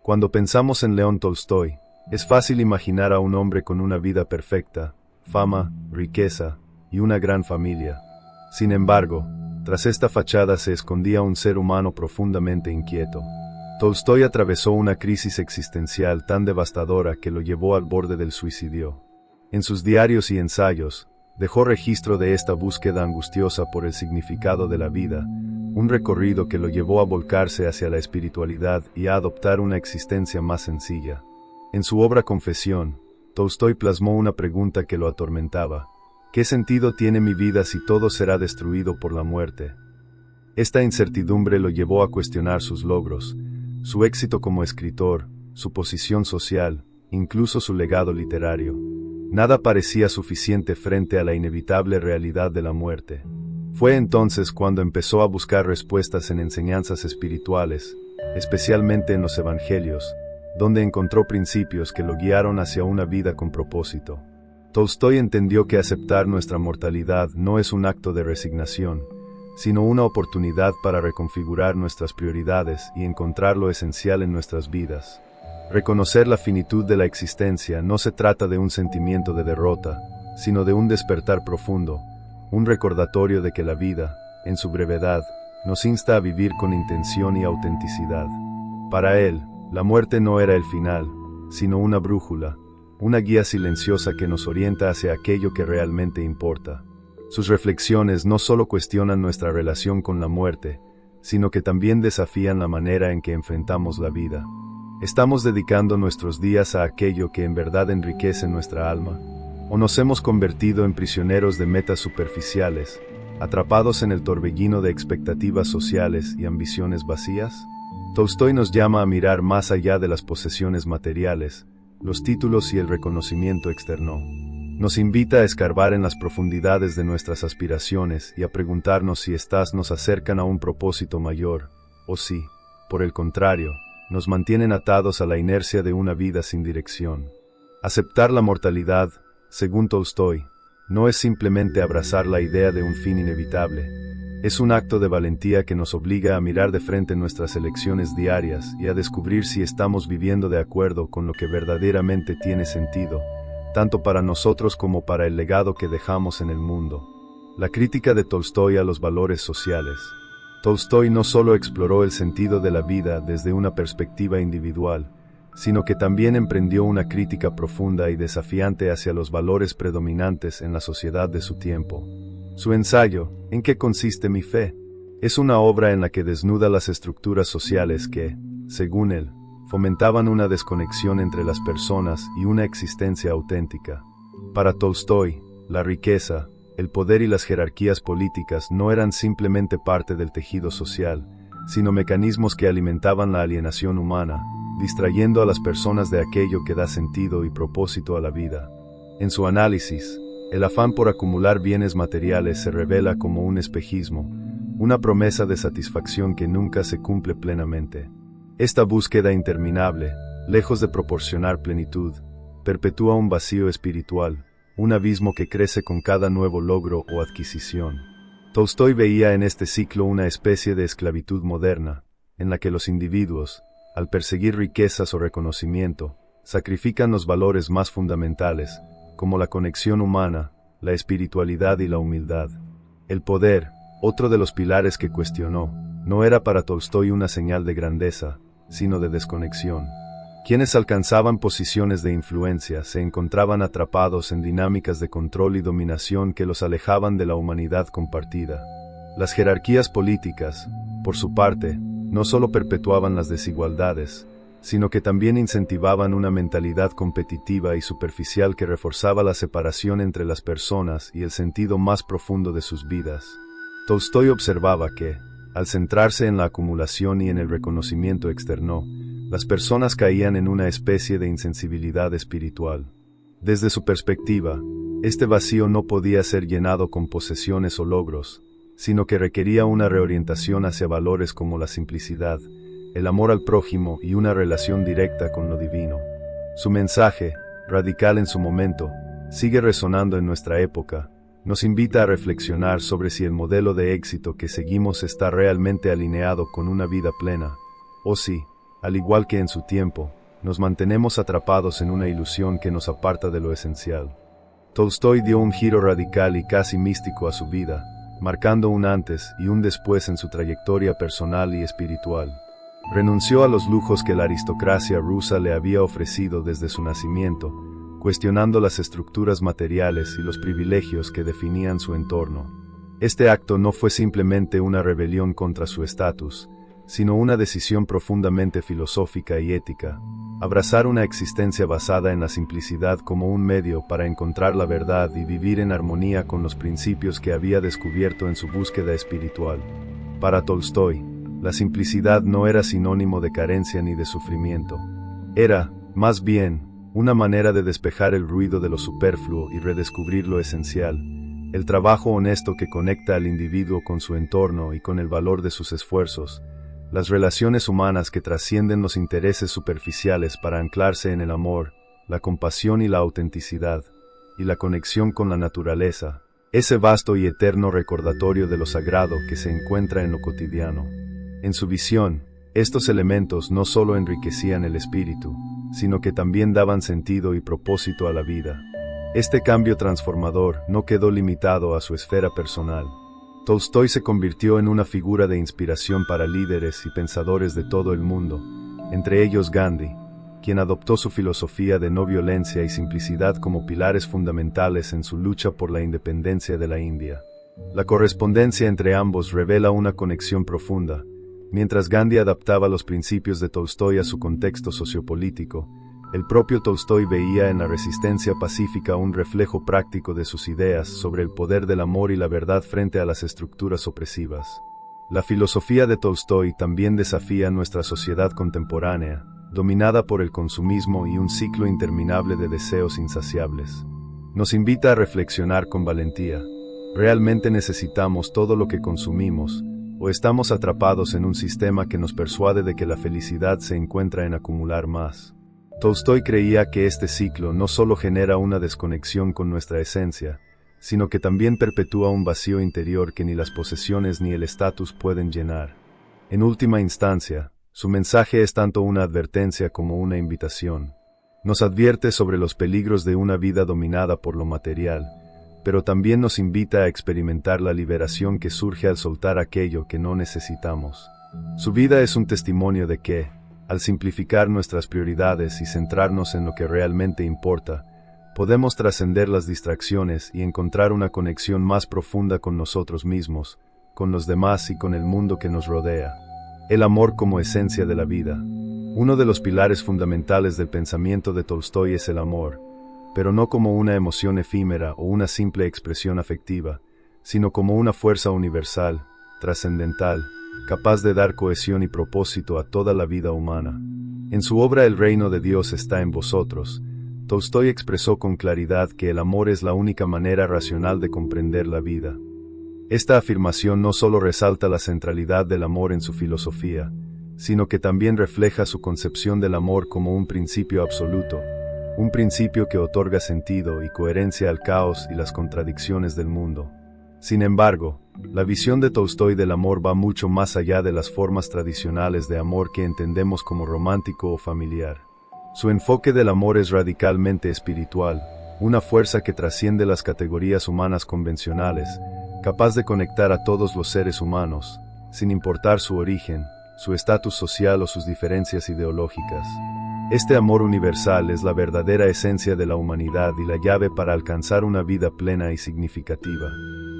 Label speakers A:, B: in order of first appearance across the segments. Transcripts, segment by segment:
A: Cuando pensamos en León Tolstoy, es fácil imaginar a un hombre con una vida perfecta, fama, riqueza y una gran familia. Sin embargo, tras esta fachada se escondía un ser humano profundamente inquieto. Tolstoy atravesó una crisis existencial tan devastadora que lo llevó al borde del suicidio. En sus diarios y ensayos, dejó registro de esta búsqueda angustiosa por el significado de la vida, un recorrido que lo llevó a volcarse hacia la espiritualidad y a adoptar una existencia más sencilla. En su obra Confesión, Tolstoy plasmó una pregunta que lo atormentaba: ¿qué sentido tiene mi vida si todo será destruido por la muerte? Esta incertidumbre lo llevó a cuestionar sus logros, su éxito como escritor, su posición social, incluso su legado literario. Nada parecía suficiente frente a la inevitable realidad de la muerte. Fue entonces cuando empezó a buscar respuestas en enseñanzas espirituales, especialmente en los evangelios, donde encontró principios que lo guiaron hacia una vida con propósito. Tolstoy entendió que aceptar nuestra mortalidad no es un acto de resignación, sino una oportunidad para reconfigurar nuestras prioridades y encontrar lo esencial en nuestras vidas. Reconocer la finitud de la existencia no se trata de un sentimiento de derrota, sino de un despertar profundo, un recordatorio de que la vida, en su brevedad, nos insta a vivir con intención y autenticidad. Para él, la muerte no era el final, sino una brújula, una guía silenciosa que nos orienta hacia aquello que realmente importa. Sus reflexiones no solo cuestionan nuestra relación con la muerte, sino que también desafían la manera en que enfrentamos la vida. ¿Estamos dedicando nuestros días a aquello que en verdad enriquece nuestra alma? ¿O nos hemos convertido en prisioneros de metas superficiales, atrapados en el torbellino de expectativas sociales y ambiciones vacías? Tolstoy nos llama a mirar más allá de las posesiones materiales, los títulos y el reconocimiento externo. Nos invita a escarbar en las profundidades de nuestras aspiraciones y a preguntarnos si éstas nos acercan a un propósito mayor, o si, por el contrario, nos mantienen atados a la inercia de una vida sin dirección. Aceptar la mortalidad, según Tolstoy, no es simplemente abrazar la idea de un fin inevitable. Es un acto de valentía que nos obliga a mirar de frente nuestras elecciones diarias y a descubrir si estamos viviendo de acuerdo con lo que verdaderamente tiene sentido, tanto para nosotros como para el legado que dejamos en el mundo. La crítica de Tolstoy a los valores sociales. Tolstoy no solo exploró el sentido de la vida desde una perspectiva individual, sino que también emprendió una crítica profunda y desafiante hacia los valores predominantes en la sociedad de su tiempo. Su ensayo, ¿En qué consiste mi fe?, es una obra en la que desnuda las estructuras sociales que, según él, fomentaban una desconexión entre las personas y una existencia auténtica. Para Tolstoy, la riqueza, el poder y las jerarquías políticas no eran simplemente parte del tejido social, sino mecanismos que alimentaban la alienación humana, distrayendo a las personas de aquello que da sentido y propósito a la vida. En su análisis, el afán por acumular bienes materiales se revela como un espejismo, una promesa de satisfacción que nunca se cumple plenamente. Esta búsqueda interminable, lejos de proporcionar plenitud, perpetúa un vacío espiritual, un abismo que crece con cada nuevo logro o adquisición. Tolstoy veía en este ciclo una especie de esclavitud moderna, en la que los individuos, al perseguir riquezas o reconocimiento, sacrifican los valores más fundamentales, como la conexión humana, la espiritualidad y la humildad. El poder, otro de los pilares que cuestionó, no era para Tolstoy una señal de grandeza, sino de desconexión. Quienes alcanzaban posiciones de influencia se encontraban atrapados en dinámicas de control y dominación que los alejaban de la humanidad compartida. Las jerarquías políticas, por su parte, no solo perpetuaban las desigualdades, sino que también incentivaban una mentalidad competitiva y superficial que reforzaba la separación entre las personas y el sentido más profundo de sus vidas. Tolstoy observaba que, al centrarse en la acumulación y en el reconocimiento externo, las personas caían en una especie de insensibilidad espiritual. Desde su perspectiva, este vacío no podía ser llenado con posesiones o logros, sino que requería una reorientación hacia valores como la simplicidad, el amor al prójimo y una relación directa con lo divino. Su mensaje, radical en su momento, sigue resonando en nuestra época. Nos invita a reflexionar sobre si el modelo de éxito que seguimos está realmente alineado con una vida plena, o si, al igual que en su tiempo, nos mantenemos atrapados en una ilusión que nos aparta de lo esencial. Tolstói dio un giro radical y casi místico a su vida, marcando un antes y un después en su trayectoria personal y espiritual. Renunció a los lujos que la aristocracia rusa le había ofrecido desde su nacimiento, cuestionando las estructuras materiales y los privilegios que definían su entorno. Este acto no fue simplemente una rebelión contra su estatus, sino una decisión profundamente filosófica y ética: abrazar una existencia basada en la simplicidad como un medio para encontrar la verdad y vivir en armonía con los principios que había descubierto en su búsqueda espiritual. Para Tolstói, la simplicidad no era sinónimo de carencia ni de sufrimiento. Era, más bien, una manera de despejar el ruido de lo superfluo y redescubrir lo esencial, el trabajo honesto que conecta al individuo con su entorno y con el valor de sus esfuerzos, las relaciones humanas que trascienden los intereses superficiales para anclarse en el amor, la compasión y la autenticidad, y la conexión con la naturaleza, ese vasto y eterno recordatorio de lo sagrado que se encuentra en lo cotidiano. En su visión, estos elementos no solo enriquecían el espíritu, sino que también daban sentido y propósito a la vida. Este cambio transformador no quedó limitado a su esfera personal. Tolstói se convirtió en una figura de inspiración para líderes y pensadores de todo el mundo, entre ellos Gandhi, quien adoptó su filosofía de no violencia y simplicidad como pilares fundamentales en su lucha por la independencia de la India. La correspondencia entre ambos revela una conexión profunda. Mientras Gandhi adaptaba los principios de Tolstói a su contexto sociopolítico, el propio Tolstói veía en la resistencia pacífica un reflejo práctico de sus ideas sobre el poder del amor y la verdad frente a las estructuras opresivas. La filosofía de Tolstói también desafía nuestra sociedad contemporánea, dominada por el consumismo y un ciclo interminable de deseos insaciables. Nos invita a reflexionar con valentía. ¿Realmente necesitamos todo lo que consumimos, o estamos atrapados en un sistema que nos persuade de que la felicidad se encuentra en acumular más? Tolstói creía que este ciclo no solo genera una desconexión con nuestra esencia, sino que también perpetúa un vacío interior que ni las posesiones ni el estatus pueden llenar. En última instancia, su mensaje es tanto una advertencia como una invitación. Nos advierte sobre los peligros de una vida dominada por lo material, pero también nos invita a experimentar la liberación que surge al soltar aquello que no necesitamos. Su vida es un testimonio de que, al simplificar nuestras prioridades y centrarnos en lo que realmente importa, podemos trascender las distracciones y encontrar una conexión más profunda con nosotros mismos, con los demás y con el mundo que nos rodea. El amor como esencia de la vida. Uno de los pilares fundamentales del pensamiento de Tolstói es el amor, pero no como una emoción efímera o una simple expresión afectiva, sino como una fuerza universal, trascendental, capaz de dar cohesión y propósito a toda la vida humana. En su obra El reino de Dios está en vosotros, Tolstói expresó con claridad que el amor es la única manera racional de comprender la vida. Esta afirmación no solo resalta la centralidad del amor en su filosofía, sino que también refleja su concepción del amor como un principio absoluto, un principio que otorga sentido y coherencia al caos y las contradicciones del mundo. Sin embargo, la visión de Tolstói del amor va mucho más allá de las formas tradicionales de amor que entendemos como romántico o familiar. Su enfoque del amor es radicalmente espiritual, una fuerza que trasciende las categorías humanas convencionales, capaz de conectar a todos los seres humanos, sin importar su origen, su estatus social o sus diferencias ideológicas. Este amor universal es la verdadera esencia de la humanidad y la llave para alcanzar una vida plena y significativa.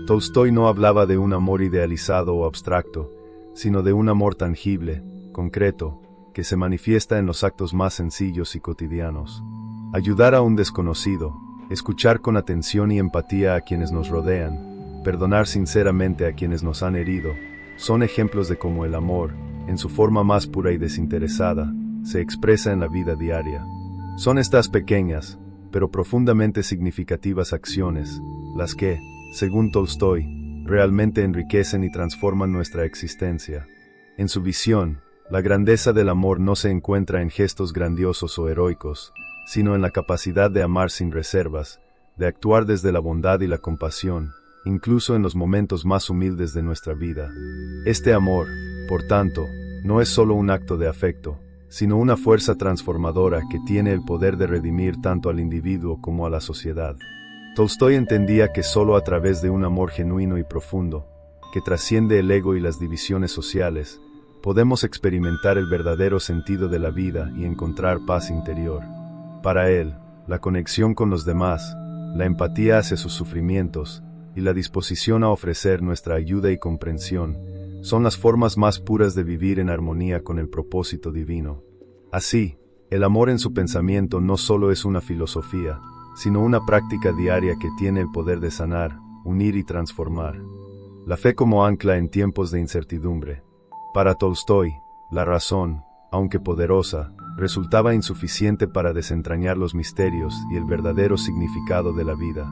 A: Tolstói no hablaba de un amor idealizado o abstracto, sino de un amor tangible, concreto, que se manifiesta en los actos más sencillos y cotidianos. Ayudar a un desconocido, escuchar con atención y empatía a quienes nos rodean, perdonar sinceramente a quienes nos han herido, son ejemplos de cómo el amor, en su forma más pura y desinteresada, se expresa en la vida diaria. Son estas pequeñas, pero profundamente significativas acciones, las que, según Tolstói, realmente enriquecen y transforman nuestra existencia. En su visión, la grandeza del amor no se encuentra en gestos grandiosos o heroicos, sino en la capacidad de amar sin reservas, de actuar desde la bondad y la compasión, incluso en los momentos más humildes de nuestra vida. Este amor, por tanto, no es solo un acto de afecto, sino una fuerza transformadora que tiene el poder de redimir tanto al individuo como a la sociedad. Tolstói entendía que solo a través de un amor genuino y profundo, que trasciende el ego y las divisiones sociales, podemos experimentar el verdadero sentido de la vida y encontrar paz interior. Para él, la conexión con los demás, la empatía hacia sus sufrimientos y la disposición a ofrecer nuestra ayuda y comprensión son las formas más puras de vivir en armonía con el propósito divino. Así, el amor en su pensamiento no solo es una filosofía, sino una práctica diaria que tiene el poder de sanar, unir y transformar. La fe como ancla en tiempos de incertidumbre. Para Tolstói, la razón, aunque poderosa, resultaba insuficiente para desentrañar los misterios y el verdadero significado de la vida.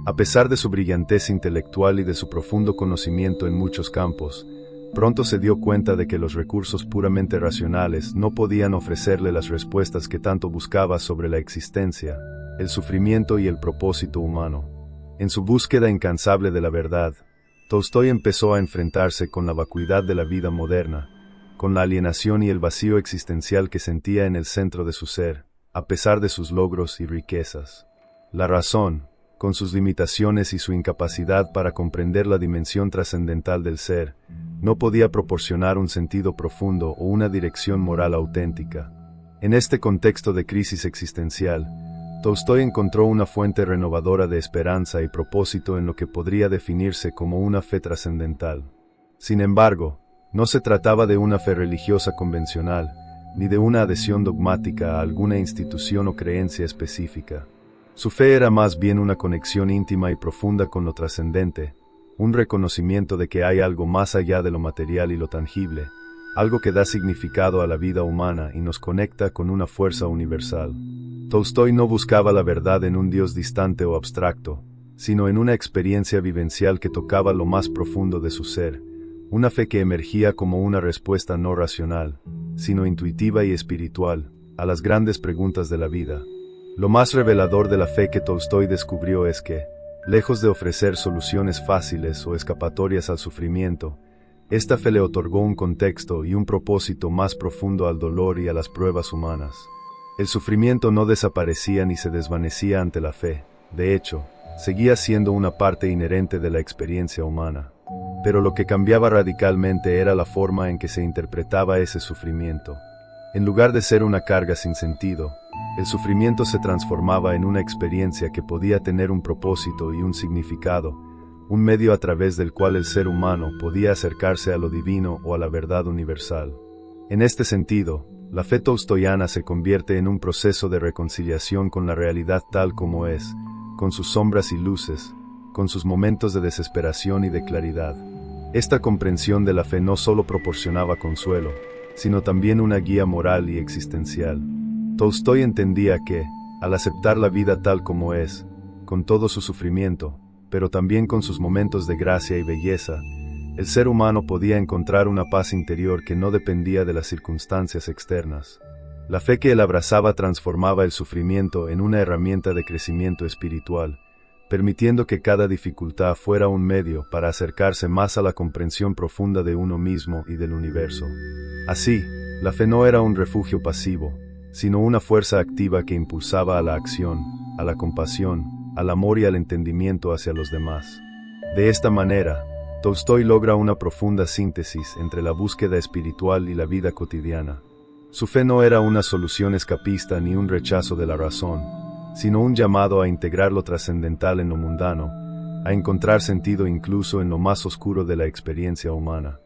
A: A pesar de su brillantez intelectual y de su profundo conocimiento en muchos campos, pronto se dio cuenta de que los recursos puramente racionales no podían ofrecerle las respuestas que tanto buscaba sobre la existencia, el sufrimiento y el propósito humano. En su búsqueda incansable de la verdad, Tolstói empezó a enfrentarse con la vacuidad de la vida moderna, con la alienación y el vacío existencial que sentía en el centro de su ser, a pesar de sus logros y riquezas. La razón, con sus limitaciones y su incapacidad para comprender la dimensión trascendental del ser, no podía proporcionar un sentido profundo o una dirección moral auténtica. En este contexto de crisis existencial, Tolstói encontró una fuente renovadora de esperanza y propósito en lo que podría definirse como una fe trascendental. Sin embargo, no se trataba de una fe religiosa convencional, ni de una adhesión dogmática a alguna institución o creencia específica. Su fe era más bien una conexión íntima y profunda con lo trascendente, un reconocimiento de que hay algo más allá de lo material y lo tangible, algo que da significado a la vida humana y nos conecta con una fuerza universal. Tolstói no buscaba la verdad en un Dios distante o abstracto, sino en una experiencia vivencial que tocaba lo más profundo de su ser, una fe que emergía como una respuesta no racional, sino intuitiva y espiritual, a las grandes preguntas de la vida. Lo más revelador de la fe que Tolstói descubrió es que, lejos de ofrecer soluciones fáciles o escapatorias al sufrimiento, esta fe le otorgó un contexto y un propósito más profundo al dolor y a las pruebas humanas. El sufrimiento no desaparecía ni se desvanecía ante la fe, de hecho, seguía siendo una parte inherente de la experiencia humana. Pero lo que cambiaba radicalmente era la forma en que se interpretaba ese sufrimiento. En lugar de ser una carga sin sentido, el sufrimiento se transformaba en una experiencia que podía tener un propósito y un significado, un medio a través del cual el ser humano podía acercarse a lo divino o a la verdad universal. En este sentido, la fe tolstoyana se convierte en un proceso de reconciliación con la realidad tal como es, con sus sombras y luces, con sus momentos de desesperación y de claridad. Esta comprensión de la fe no solo proporcionaba consuelo, sino también una guía moral y existencial. Tolstói entendía que, al aceptar la vida tal como es, con todo su sufrimiento, pero también con sus momentos de gracia y belleza, el ser humano podía encontrar una paz interior que no dependía de las circunstancias externas. La fe que él abrazaba transformaba el sufrimiento en una herramienta de crecimiento espiritual, permitiendo que cada dificultad fuera un medio para acercarse más a la comprensión profunda de uno mismo y del universo. Así, la fe no era un refugio pasivo, sino una fuerza activa que impulsaba a la acción, a la compasión, al amor y al entendimiento hacia los demás. De esta manera, Tolstói logra una profunda síntesis entre la búsqueda espiritual y la vida cotidiana. Su fe no era una solución escapista ni un rechazo de la razón, sino un llamado a integrar lo trascendental en lo mundano, a encontrar sentido incluso en lo más oscuro de la experiencia humana.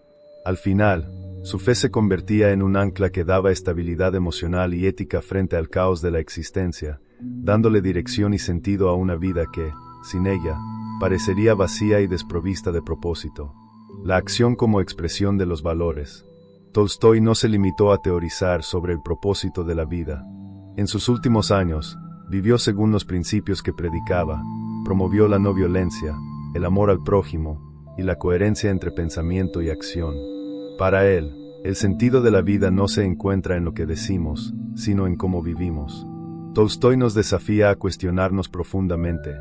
A: Al final, su fe se convertía en un ancla que daba estabilidad emocional y ética frente al caos de la existencia, dándole dirección y sentido a una vida que, sin ella, parecería vacía y desprovista de propósito. La acción como expresión de los valores. Tolstói no se limitó a teorizar sobre el propósito de la vida. En sus últimos años, vivió según los principios que predicaba, promovió la no violencia, el amor al prójimo y la coherencia entre pensamiento y acción. Para él, el sentido de la vida no se encuentra en lo que decimos, sino en cómo vivimos. Tolstói nos desafía a cuestionarnos profundamente.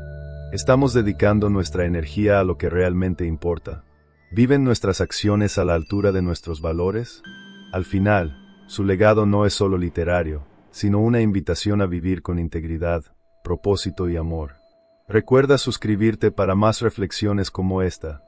A: ¿Estamos dedicando nuestra energía a lo que realmente importa? ¿Viven nuestras acciones a la altura de nuestros valores? Al final, Su legado no es solo literario, sino una invitación a vivir con integridad, propósito y amor. Recuerda suscribirte para más reflexiones como esta.